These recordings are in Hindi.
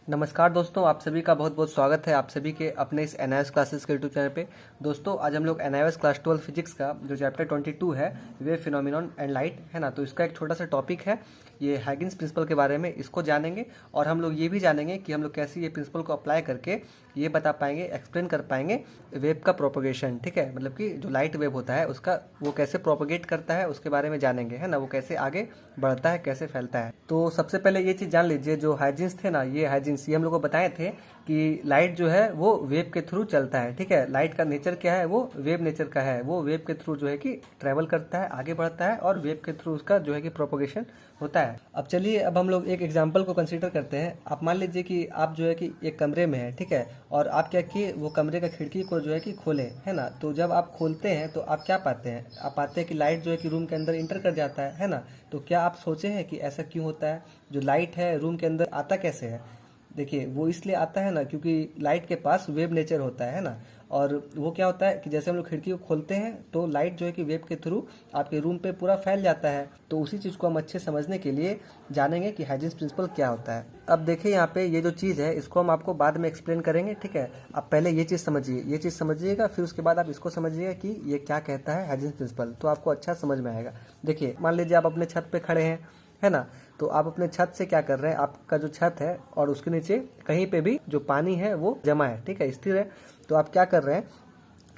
नमस्कार दोस्तों, आप सभी का बहुत बहुत स्वागत है आप सभी के अपने इस एनआईएस क्लासेस के यूट्यूब चैनल पे। दोस्तों आज हम लोग एनआईएस क्लास 12 फिजिक्स का जो चैप्टर 22 है वेव फिनोमिनॉन एंड लाइट है ना, तो इसका एक छोटा सा टॉपिक है ये हाइगन्स प्रिंसिपल के बारे में, इसको जानेंगे। और हम लोग ये भी जानेंगे कि हम लोग कैसे ये प्रिंसिपल को अप्लाई करके ये बता पाएंगे, एक्सप्लेन कर पाएंगे वेव का प्रोपोगेशन। ठीक है, मतलब कि जो लाइट वेव होता है उसका वो कैसे प्रोपोगेट करता है उसके बारे में जानेंगे, है ना, वो कैसे आगे बढ़ता है, कैसे फैलता है। तो सबसे पहले ये चीज़ जान लीजिए, जो हाइजिन्स थे ना, ये हाइजिन्स ये हम लोग को बताए थे कि लाइट जो है वो वेव के थ्रू चलता है। ठीक है, लाइट का नेचर क्या है, वो वेव नेचर का है, वो वेव के थ्रू जो है कि ट्रेवल करता है, आगे बढ़ता है और वेव के थ्रू उसका जो है कि प्रोपोगेशन होता है। अब चलिए अब हम लोग एक एग्जांपल को कंसीडर करते हैं। आप मान लीजिए कि आप जो है कि एक कमरे में है, ठीक है, और आप क्या किए, वो कमरे का खिड़की को जो है कि खोले, है ना। तो जब आप खोलते हैं तो आप क्या पाते हैं, आप पाते हैं कि लाइट जो है कि रूम के अंदर इंटर कर जाता है ना। तो क्या आप सोचे हैं कि ऐसा क्यों होता है, जो लाइट है रूम के अंदर आता कैसे है। देखिए वो इसलिए आता है ना क्योंकि लाइट के पास वेव नेचर होता है ना। और वो क्या होता है कि जैसे हम लोग खिड़की को खोलते हैं तो लाइट जो है कि वेव के थ्रू आपके रूम पे पूरा फैल जाता है। तो उसी चीज़ को हम अच्छे समझने के लिए जानेंगे कि हाइजेंस प्रिंसिपल क्या होता है। अब देखिए यहाँ पे ये जो चीज़ है इसको हम आपको बाद में एक्सप्लेन करेंगे। ठीक है, आप पहले ये चीज़ समझिए, ये चीज़ समझिएगा, फिर उसके बाद आप इसको समझिएगा कि ये क्या कहता है हाइजेंस प्रिंसिपल, तो आपको अच्छा समझ में आएगा। देखिए मान लीजिए आप अपने छत पे खड़े हैं, है ना। तो आप अपने छत से क्या कर रहे हैं, आपका जो छत है और उसके नीचे कहीं पे भी जो पानी है वो जमा है, ठीक है, स्थिर है। तो आप क्या कर रहे हैं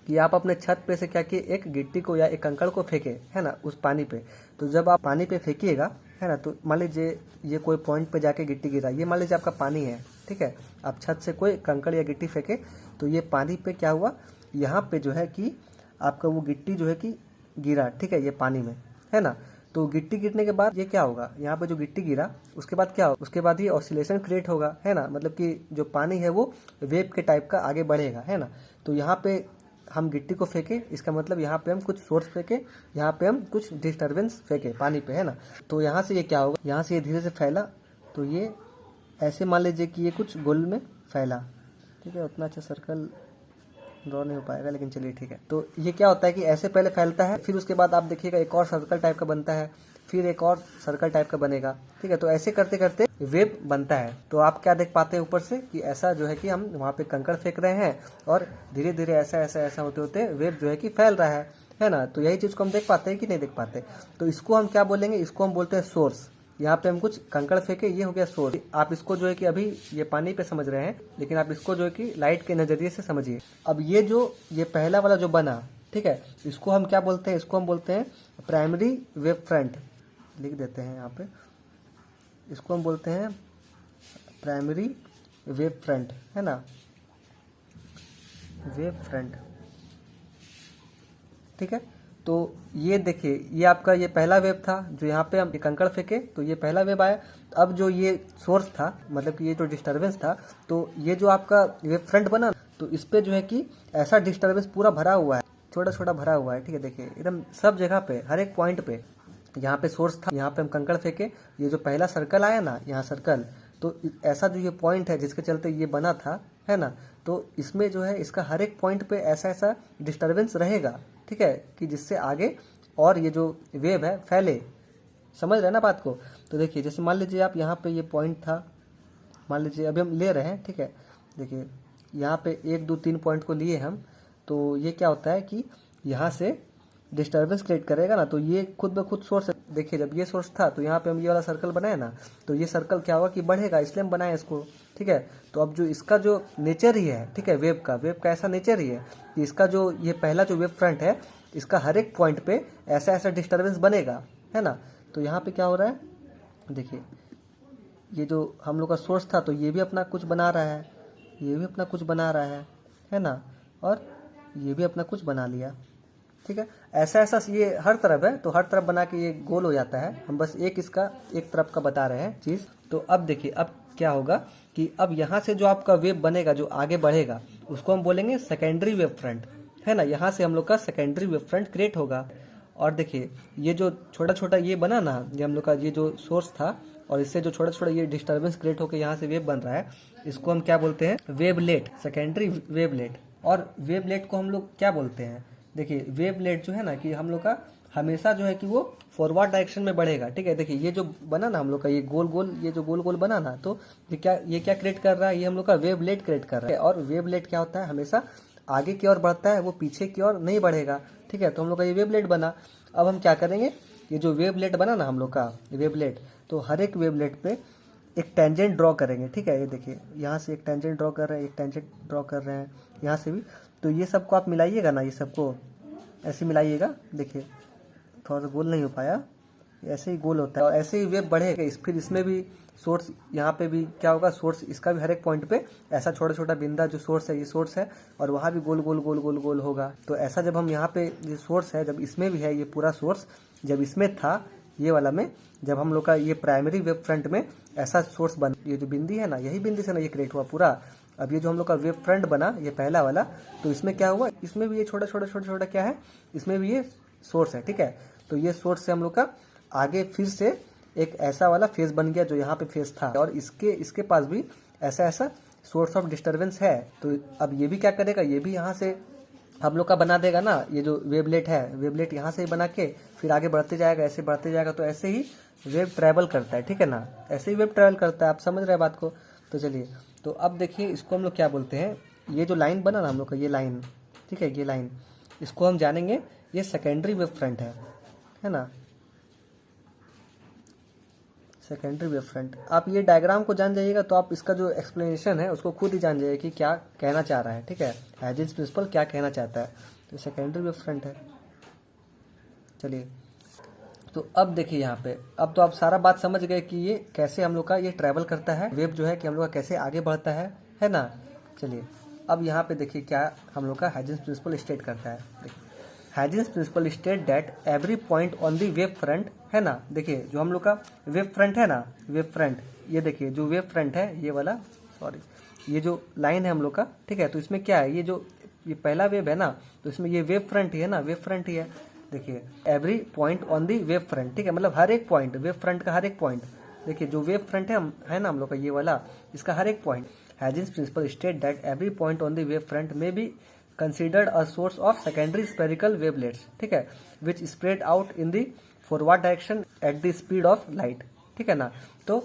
कि आप अपने छत पे से क्या किए, एक गिट्टी को या एक कंकड़ को फेंके, है ना, उस पानी पे। तो जब आप पानी पे फेंकिएगा, है ना, तो मान लीजिए ये कोई पॉइंट पे जाके गिट्टी गिरा, ये मान लीजिए आपका पानी है, ठीक है। आप छत से कोई कंकड़ या गिट्टी फेंके तो ये पानी पे क्या हुआ, यहाँ पे जो है कि आपका वो गिट्टी जो है कि गिरा, ठीक है, ये पानी में, है ना। तो गिट्टी गिरने के बाद ये क्या होगा, यहाँ पे जो गिट्टी गिरा उसके बाद क्या होगा, उसके बाद ये ऑसिलेशन क्रिएट होगा, है ना, मतलब कि जो पानी है वो वेव के टाइप का आगे बढ़ेगा, है ना। तो यहाँ पे हम गिट्टी को फेंके, इसका मतलब यहाँ पे हम कुछ सोर्स फेंके, यहाँ पे हम कुछ डिस्टर्बेंस फेंके पानी पे, है ना। तो यहाँ से ये क्या होगा, यहाँ से ये धीरे से फैला, तो ये ऐसे मान लीजिए कि ये कुछ गोल में फैला, ठीक है। उतना अच्छा सर्कल ड्रॉ नहीं हो पाएगा लेकिन चलिए ठीक है। तो ये क्या होता है कि ऐसे पहले फैलता है, फिर उसके बाद आप देखिएगा एक और सर्कल टाइप का बनता है, फिर एक और सर्कल टाइप का बनेगा, ठीक है। तो ऐसे करते करते वेव बनता है। तो आप क्या देख पाते हैं ऊपर से कि ऐसा जो है कि हम वहाँ पे कंकड़ फेंक रहे हैं और धीरे धीरे ऐसा ऐसा ऐसा होते होते वेव जो है कि फैल रहा है ना। तो यही चीज़ को हम देख पाते हैं कि नहीं देख पाते। तो इसको हम क्या बोलेंगे, इसको हम बोलते हैं सोर्स। यहाँ पे हम कुछ कंकड़ फेंके, ये हो गया सोर्स। आप इसको जो है कि अभी ये पानी पे समझ रहे हैं, लेकिन आप इसको जो है कि लाइट के नजरिए से समझिए। अब ये पहला वाला जो बना, ठीक है, इसको हम क्या बोलते हैं, इसको हम बोलते हैं प्राइमरी वेव फ्रंट। लिख देते हैं यहाँ पे, इसको हम बोलते हैं प्राइमरी वेव फ्रंट, है ना, वेव फ्रंट, ठीक है। तो ये देखिए ये आपका ये पहला वेव था, जो यहाँ पे हम कंकड़ फेंके तो ये पहला वेव आया। अब जो ये सोर्स था, मतलब कि ये जो डिस्टर्बेंस था, तो ये जो आपका वेव फ्रंट बना, तो इस पे जो है कि ऐसा डिस्टर्बेंस पूरा भरा हुआ है, छोटा छोटा भरा हुआ है, ठीक है। देखिए एकदम सब जगह पे, हर एक पॉइंट पे, यहाँ पे सोर्स था, यहाँ पे हम कंकड़ फेंके, ये जो पहला सर्कल आया ना, यहाँ सर्कल, तो ऐसा जो ये पॉइंट है जिसके चलते ये बना था, है ना। तो इसमें जो है इसका हर एक पॉइंट पे ऐसा ऐसा डिस्टर्बेंस रहेगा, ठीक है, कि जिससे आगे और ये जो वेव है फैले। समझ रहे हैं ना बात को। तो देखिए जैसे मान लीजिए आप यहाँ पे ये पॉइंट था, मान लीजिए अभी हम ले रहे हैं, ठीक है। देखिए यहाँ पे 1 2 3 पॉइंट को लिए हम, तो ये क्या होता है कि यहाँ से डिस्टर्बेंस क्रिएट करेगा ना, तो ये खुद ब खुद सोर्स है। देखिए जब ये सोर्स था तो यहाँ पे हम ये वाला सर्कल बनाए ना, तो ये सर्कल क्या होगा कि बढ़ेगा, इसलिए हम बनाए इसको, ठीक है। तो अब जो इसका जो नेचर ही है, ठीक है, वेव का ऐसा नेचर ही है कि इसका जो ये पहला जो वेव फ्रंट है, इसका हर एक पॉइंट पे ऐसा ऐसा डिस्टर्बेंस बनेगा, है ना। तो यहाँ पे क्या हो रहा है, देखिए ये जो हम लोग का सोर्स था, तो ये भी अपना कुछ बना रहा है, ये भी अपना कुछ बना रहा है ना, और ये भी अपना कुछ बना लिया, ठीक है। ऐसा ऐसा ये हर तरफ है, तो हर तरफ बना के ये गोल हो जाता है। हम बस इसका एक तरफ का बता रहे हैं चीज़। तो अब देखिए अब क्या होगा कि अब यहाँ से जो आपका वेव बनेगा, जो आगे बढ़ेगा, उसको हम बोलेंगे सेकेंडरी वेव फ्रंट, है ना। यहाँ से हम लोग का सेकेंडरी वेव फ्रंट क्रिएट होगा। और देखिए ये जो छोटा छोटा ये बना ना, ये हम लोग का ये जो सोर्स था, और इससे जो छोटा छोटा ये डिस्टर्बेंस क्रिएट होकर यहाँ से वेव बन रहा है, इसको हम क्या बोलते हैं, वेवलेट, सेकेंडरी वेवलेट। और वेवलेट को हम लोग क्या बोलते हैं, देखिए वेवलेट जो है ना कि हम लोग का हमेशा जो है कि वो फॉरवर्ड डायरेक्शन में बढ़ेगा। ठीक है, देखिए ये जो बना ना हम लोग का ये गोल गोल, ये जो गोल गोल बना ना, तो ये क्या क्रिएट कर रहा है, ये हम लोग का वेवलेट क्रिएट कर रहा है। और वेवलेट क्या होता है, हमेशा आगे की ओर बढ़ता है, वो पीछे की ओर नहीं बढ़ेगा। ठीक है, तो हम लोग का ये वेवलेट बना। अब हम क्या करेंगे, ये जो वेवलेट बना ना हम लोग का वेवलेट, तो हर एक वेवलेट पे एक टेंजेंट ड्रॉ करेंगे। ठीक है, ये देखिए यहाँ से एक टेंजेंट ड्रॉ कर रहे हैं, एक टेंजेंट ड्रॉ कर रहे हैं, यहाँ से भी। तो ये सबको आप मिलाइएगा ना, ये सबको ऐसे मिलाइएगा। देखिए थोड़ा सा गोल नहीं हो पाया, ऐसे ही गोल होता है और ऐसे ही वेव बढ़ेगा। फिर इसमें भी सोर्स, यहाँ पे भी क्या होगा, सोर्स इसका भी हर एक पॉइंट पे ऐसा छोटा छोटा बिंदा जो सोर्स है, ये सोर्स है, और वहाँ भी गोल गोल गोल गोल गोल होगा। तो ऐसा जब हम यहाँ पे ये सोर्स है, जब इसमें भी है ये पूरा सोर्स, जब इसमें था ये वाला में, जब हम लोग का ये प्राइमरी वेव फ्रंट में ऐसा सोर्स बन, ये जो बिंदी है ना, यही बिंदी से ना ये क्रिएट हुआ पूरा। अब ये जो हम लोग का वेव फ्रंट बना, ये पहला वाला, तो इसमें क्या हुआ, इसमें भी ये छोटा छोटा छोटा छोटा क्या है, इसमें भी ये सोर्स है। ठीक है, तो ये सोर्स से हम लोग का आगे फिर से एक ऐसा वाला फेज बन गया जो यहाँ पे फेज था, और इसके पास भी ऐसा ऐसा सोर्स ऑफ डिस्टरबेंस है। तो अब ये भी क्या करेगा, ये भी यहाँ से हम लोग का बना देगा ना, ये जो वेवलेट है, वेवलेट यहाँ से ही बना के फिर आगे बढ़ते जाएगा, ऐसे बढ़ते जाएगा। तो ऐसे ही वेव ट्रैवल करता है। ठीक है ना, ऐसे ही वेव ट्रैवल करता है। आप समझ रहे हैं बात को। तो चलिए, तो अब देखिए इसको हम लोग क्या बोलते हैं, ये जो लाइन बना ना हम लोग का, ये लाइन, ठीक है, ये लाइन, इसको हम जानेंगे ये सेकेंडरी वेव फ्रंट है ना, सेकेंडरी वेव फ्रंट। आप ये डायग्राम को जान जाइएगा तो आप इसका जो एक्सप्लेनेशन है उसको खुद ही जान जाइए कि क्या कहना चाह रहा है। ठीक है, हाइजेंस प्रिंसिपल क्या कहना चाहता है। तो सेकेंडरी वेव फ्रंट है। चलिए, तो अब देखिए यहाँ पे, अब तो आप सारा बात समझ गए कि ये कैसे हम लोग का ये ट्रैवल करता है, वेव जो है कि हम लोग का कैसे आगे बढ़ता है ना। चलिए, अब यहाँ पे देखिए क्या हम लोग का हाइजेंस प्रिंसिपल स्टेट करता है। देखिए, Huygens principle state that every point on the wave front, है ना। देखिए जो हम लोग का वेव फ्रंट है ना, वेव फ्रंट, ये देखिए जो वेव फ्रंट है ये वाला, सॉरी, ये जो लाइन है हम लोग का, ठीक है। तो इसमें क्या है, ये पहला वेव है ना, तो इसमें ये वेव फ्रंट ही है ना, वेव फ्रंट ही है। देखिए every point on the wave front, ठीक है, मतलब हर एक पॉइंट, वेव फ्रंट का हर एक पॉइंट। देखिए जो वेव फ्रंट है ना हम लोग का ये वाला, इसका हर एक point, Huygens principle state that every point on the wave front में be considered a source of secondary spherical wavelets, ठीक है, which spread out in the forward direction at the speed of light, ठीक है ना। तो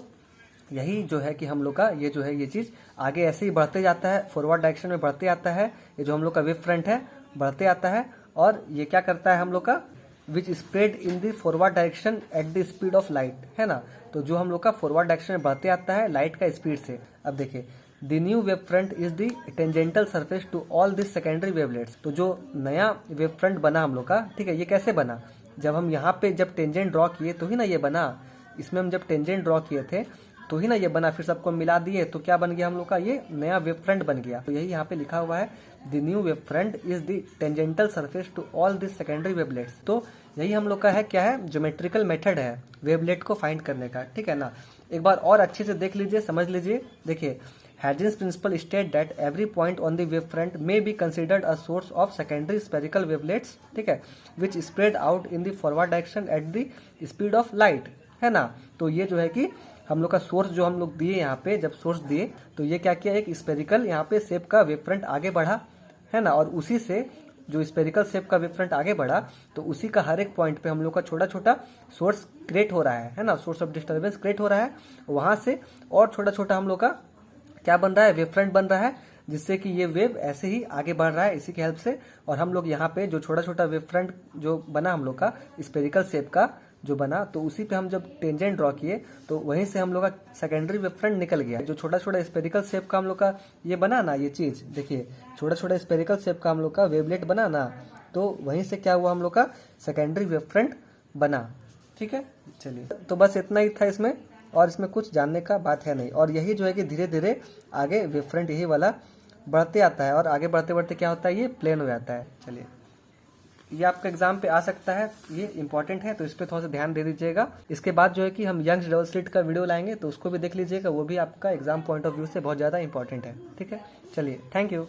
यही जो है कि हम लोग का ये जो है ये चीज़ आगे ऐसे ही बढ़ते जाता है, फॉरवर्ड डायरेक्शन में बढ़ते आता है। ये जो हम लोग का वेव फ्रंट है बढ़ते आता है, और ये क्या करता है हम लोग का, which spread in the forward direction at the speed of light, है ना। तो जो हम लोग का फॉरवर्ड डायरेक्शन में बढ़ते आता है लाइट का स्पीड से। अब देखिए the new wave front is the tangential surface to all this secondary wavelets. तो जो नया वेव फ्रंट बना हम लोग का, ठीक है, ये कैसे बना, जब हम यहाँ पे जब टेंजेंट ड्रॉ किए तो ही ना ये बना। इसमें हम जब टेंजेंट ड्रॉ किए थे तो ही ना ये बना, फिर सबको मिला दिए तो क्या बन गया हम लोग का, ये नया वेव फ्रंट बन गया। तो यही यहाँ पे लिखा हुआ है, the new wave front is the tangential surface to all this secondary wavelets. तो यही हम लोग का है, क्या है, ज्योमेट्रिकल मेथड है वेवलेट को फाइंड करने का, ठीक है ना। एक बार और अच्छे से देख लीजिए, समझ लीजिए। देखिए Huygens principle state that every point on the wavefront may be considered a source of secondary spherical wavelets, ठीक है, which spread out in the forward direction at the speed of light, है ना। तो ये जो है कि हम लोग का सोर्स जो हम लोग दिए यहाँ पे, जब सोर्स दिए तो ये क्या किया, एक स्पेरिकल यहाँ पे शेप का वेव फ्रंट आगे बढ़ा, है ना। और उसी से जो स्पेरिकल शेप का वेव फ्रंट आगे बढ़ा तो उसी का हर एक पॉइंट पे हम लोग का छोटा छोटा सोर्स क्रिएट हो रहा है ना, सोर्स ऑफ डिस्टर्बेंस क्रिएट हो रहा है। वहां से और छोटा छोटा हम लोग का क्या बन रहा है, वेव फ्रंट बन रहा है, जिससे कि ये वेव ऐसे ही आगे बढ़ रहा है इसी की हेल्प से। और हम लोग यहाँ पे जो छोटा छोटा वेव फ्रंट जो बना हम लोग का स्पेरिकल शेप का जो बना, तो उसी पे हम जब टेंजेंट ड्रॉ किए तो वहीं से हम लोग का सेकेंडरी वेव फ्रंट निकल गया। जो छोटा छोटा स्पेरिकल शेप का हम लोग का ये बना ना, ये चीज देखिए, छोटा छोटा स्पेरिकल शेप का हम लोग का वेवलेट बना ना, तो वहीं से क्या हुआ, हम लोग का सेकेंडरी वेव फ्रंट बना, ठीक है। चलिए, तो बस इतना ही था इसमें, और इसमें कुछ जानने का बात है नहीं। और यही जो है कि धीरे धीरे आगे वेव फ्रंट यही वाला बढ़ते आता है, और आगे बढ़ते बढ़ते क्या होता है, ये प्लेन हो जाता है। चलिए, ये आपका एग्जाम पे आ सकता है, ये इंपॉर्टेंट है, तो इस पर थोड़ा सा ध्यान दे दीजिएगा। इसके बाद जो है कि हम यंग्स डबल स्लिट का वीडियो लाएंगे, तो उसको भी देख लीजिएगा, वो भी आपका एग्जाम पॉइंट ऑफ व्यू से बहुत ज़्यादा इंपॉर्टेंट है, ठीक है। चलिए, थैंक यू।